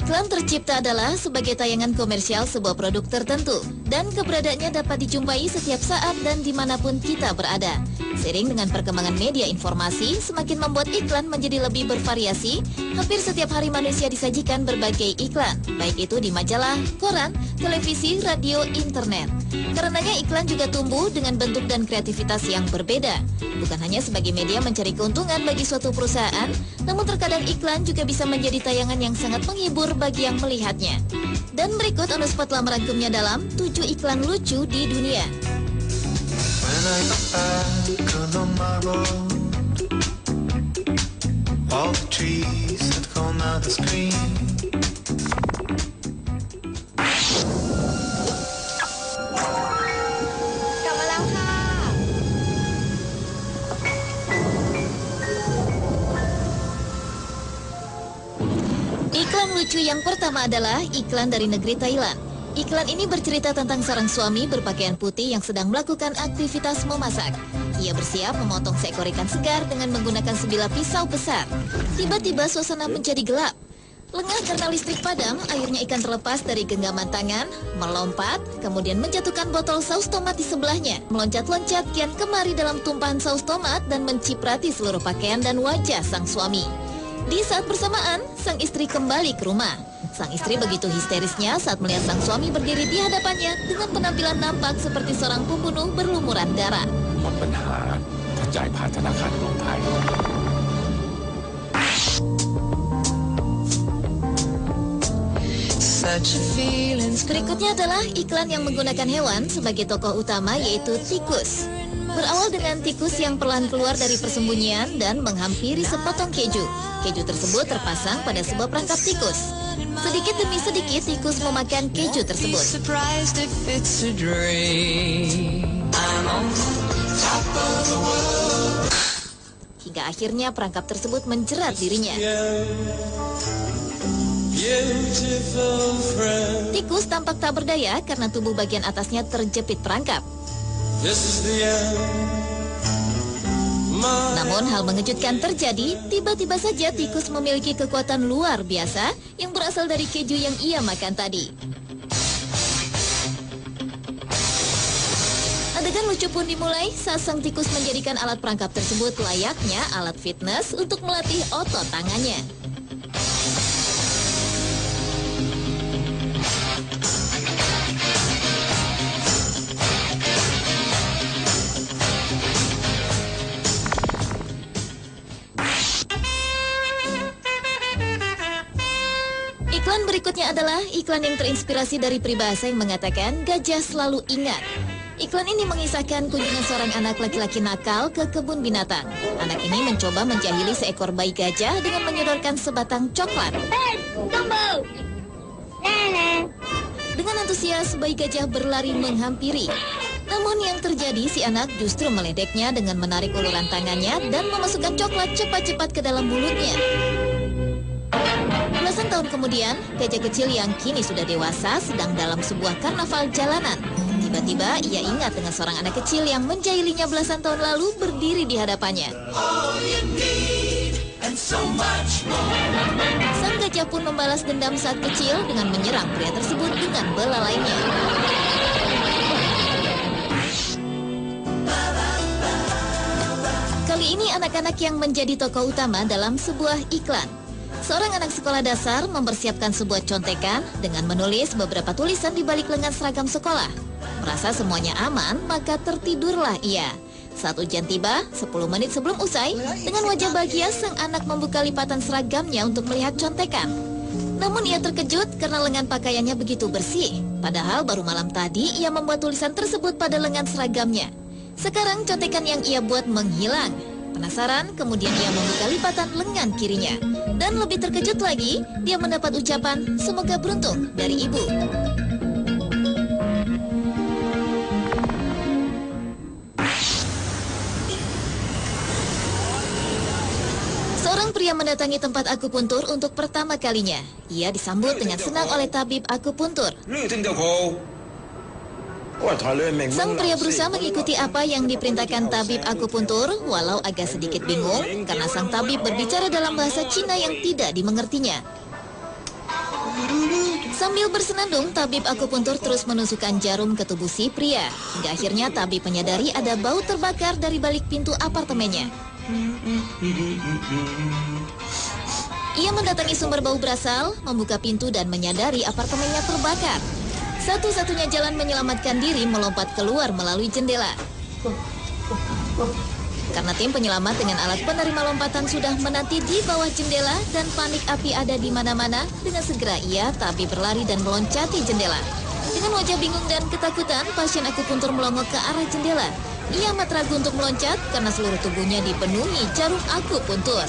Iklan tercipta adalah sebagai tayangan komersial sebuah produk tertentu dan keberadaannya dapat dijumpai setiap saat dan dimanapun kita berada. Seiring dengan perkembangan media informasi, semakin membuat iklan menjadi lebih bervariasi. Hampir setiap hari manusia disajikan berbagai iklan, baik itu di majalah, koran, televisi, radio, internet. Karenanya iklan juga tumbuh dengan bentuk dan kreativitas yang berbeda. Bukan hanya sebagai media mencari keuntungan bagi suatu perusahaan, namun terkadang iklan juga bisa menjadi tayangan yang sangat menghibur bagi yang melihatnya. Dan berikut On The Spot telah merangkumnya dalam 7 iklan lucu di dunia. When I look back along my road, all the trees had gone out of green. Iklan lucu yang pertama adalah iklan dari negeri Thailand. Iklan ini bercerita tentang seorang suami berpakaian putih yang sedang melakukan aktivitas memasak. Ia bersiap memotong seekor ikan segar dengan menggunakan sebilah pisau besar. Tiba-tiba suasana menjadi gelap. Lengah karena listrik padam, akhirnya ikan terlepas dari genggaman tangan, melompat, kemudian menjatuhkan botol saus tomat di sebelahnya. Meloncat-loncat kian kemari dalam tumpahan saus tomat dan menciprati seluruh pakaian dan wajah sang suami. Di saat bersamaan, sang istri kembali ke rumah. Sang istri begitu histerisnya saat melihat sang suami berdiri di hadapannya dengan penampilan nampak seperti seorang pembunuh berlumuran darah. Berikutnya adalah iklan yang menggunakan hewan sebagai tokoh utama, yaitu tikus. Berawal dengan tikus yang perlahan keluar dari persembunyian dan menghampiri sepotong keju. Keju tersebut terpasang pada sebuah perangkap tikus. Sedikit demi sedikit tikus memakan keju tersebut. Hingga akhirnya perangkap tersebut menjerat dirinya. Tikus tampak tak berdaya karena tubuh bagian atasnya terjepit perangkap. Namun hal mengejutkan terjadi, tiba-tiba saja tikus memiliki kekuatan luar biasa yang berasal dari keju yang ia makan tadi. Adegan lucu pun dimulai saat sang tikus menjadikan alat perangkap tersebut layaknya alat fitness untuk melatih otot tangannya. Iklan berikutnya adalah iklan yang terinspirasi dari peribahasa yang mengatakan gajah selalu ingat. Iklan ini mengisahkan kunjungan seorang anak laki-laki nakal ke kebun binatang. Anak ini mencoba menjahili seekor bayi gajah dengan menyodorkan sebatang coklat. Dengan antusias, bayi gajah berlari menghampiri. Namun yang terjadi, si anak justru meledeknya dengan menarik uluran tangannya dan memasukkan coklat cepat-cepat ke dalam mulutnya. Belasan tahun kemudian, gajah kecil yang kini sudah dewasa sedang dalam sebuah karnaval jalanan. Tiba-tiba ia ingat dengan seorang anak kecil yang menjahilinya belasan tahun lalu berdiri di hadapannya. Sang gajah pun membalas dendam saat kecil dengan menyerang pria tersebut dengan belalainya. Kali ini anak-anak yang menjadi tokoh utama dalam sebuah iklan. Seorang anak sekolah dasar mempersiapkan sebuah contekan dengan menulis beberapa tulisan di balik lengan seragam sekolah. Merasa semuanya aman, maka tertidurlah ia. Saat ujian tiba, 10 menit sebelum usai, dengan wajah bahagia sang anak membuka lipatan seragamnya untuk melihat contekan. Namun ia terkejut karena lengan pakaiannya begitu bersih. Padahal baru malam tadi ia membuat tulisan tersebut pada lengan seragamnya. Sekarang contekan yang ia buat menghilang. Penasaran, kemudian ia membuka lipatan lengan kirinya. Dan lebih terkejut lagi, dia mendapat ucapan semoga beruntung dari ibu. Seorang pria mendatangi tempat akupuntur untuk pertama kalinya. Ia disambut dengan senang oleh tabib akupuntur. Sang pria berusaha mengikuti apa yang diperintahkan tabib akupuntur, walau agak sedikit bingung karena sang tabib berbicara dalam bahasa Cina yang tidak dimengertinya. Sambil bersenandung, tabib akupuntur terus menusukkan jarum ke tubuh si pria. Hingga akhirnya tabib menyadari ada bau terbakar dari balik pintu apartemennya. Ia mendatangi sumber bau berasal, membuka pintu dan menyadari apartemennya terbakar. Satu-satunya jalan menyelamatkan diri melompat keluar melalui jendela. Karena tim penyelamat dengan alat penerima lompatan sudah menanti di bawah jendela dan panik api ada di mana-mana, dengan segera ia tabib berlari dan meloncati jendela. Dengan wajah bingung dan ketakutan, pasien akupuntur melongo ke arah jendela. Ia amat ragu untuk meloncat karena seluruh tubuhnya dipenuhi jarum akupuntur.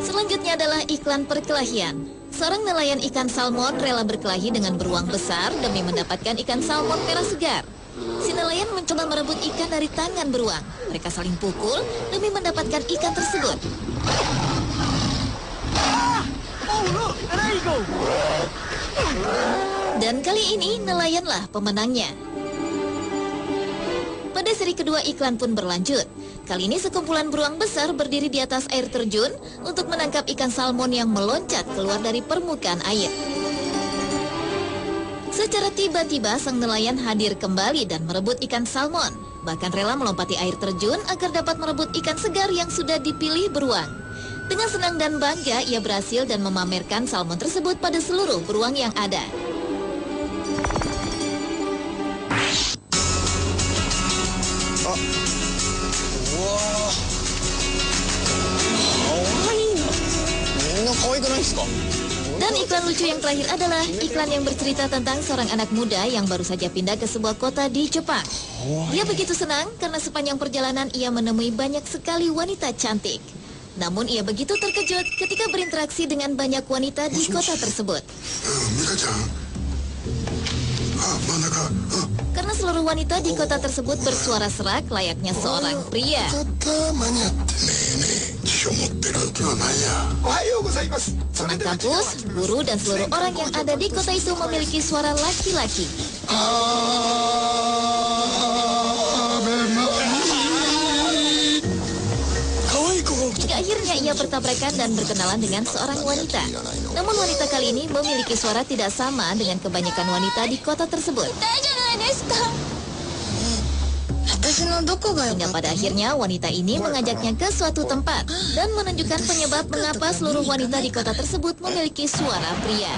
Selanjutnya adalah iklan perkelahian. Seorang nelayan ikan salmon rela berkelahi dengan beruang besar demi mendapatkan ikan salmon merah segar. Si nelayan mencoba merebut ikan dari tangan beruang. Mereka saling pukul demi mendapatkan ikan tersebut. Dan kali ini nelayanlah pemenangnya. Pada seri kedua iklan pun berlanjut. Kali ini sekumpulan beruang besar berdiri di atas air terjun untuk menangkap ikan salmon yang meloncat keluar dari permukaan air. Secara tiba-tiba sang nelayan hadir kembali dan merebut ikan salmon. Bahkan rela melompati air terjun agar dapat merebut ikan segar yang sudah dipilih beruang. Dengan senang dan bangga ia berhasil dan memamerkan salmon tersebut pada seluruh beruang yang ada. Dan iklan lucu yang terakhir adalah iklan yang bercerita tentang seorang anak muda yang baru saja pindah ke sebuah kota di Jepang. Dia begitu senang karena sepanjang perjalanan ia menemui banyak sekali wanita cantik. Namun ia begitu terkejut ketika berinteraksi dengan banyak wanita di kota tersebut. Karena seluruh wanita di kota tersebut bersuara serak layaknya seorang pria. Teman kampus, guru, dan seluruh orang yang ada di kota itu memiliki suara laki-laki. Hingga akhirnya ia bertabrakan dan berkenalan dengan seorang wanita. Namun wanita kali ini memiliki suara tidak sama dengan kebanyakan wanita di kota tersebut. Hingga pada akhirnya wanita ini mengajaknya ke suatu tempat dan menunjukkan penyebab mengapa seluruh wanita di kota tersebut memiliki suara pria.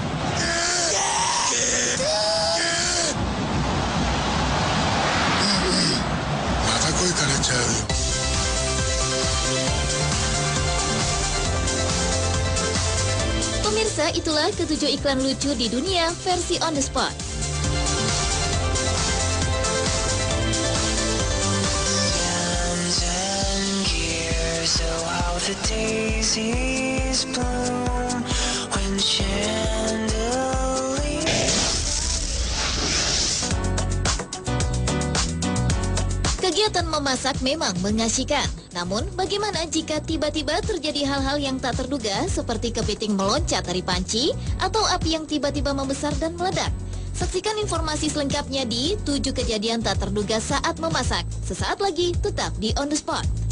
Pemirsa, itulah ketujuh iklan lucu di dunia versi on the spot. The daisies bloom when Kegiatan memasak memang mengasyikan. Namun, bagaimana jika tiba-tiba terjadi hal-hal yang tak terduga seperti kepiting meloncat dari panci atau api yang tiba-tiba membesar dan meledak? Saksikan informasi selengkapnya di 7 kejadian tak terduga saat memasak. Sesaat lagi, tetap di On The Spot.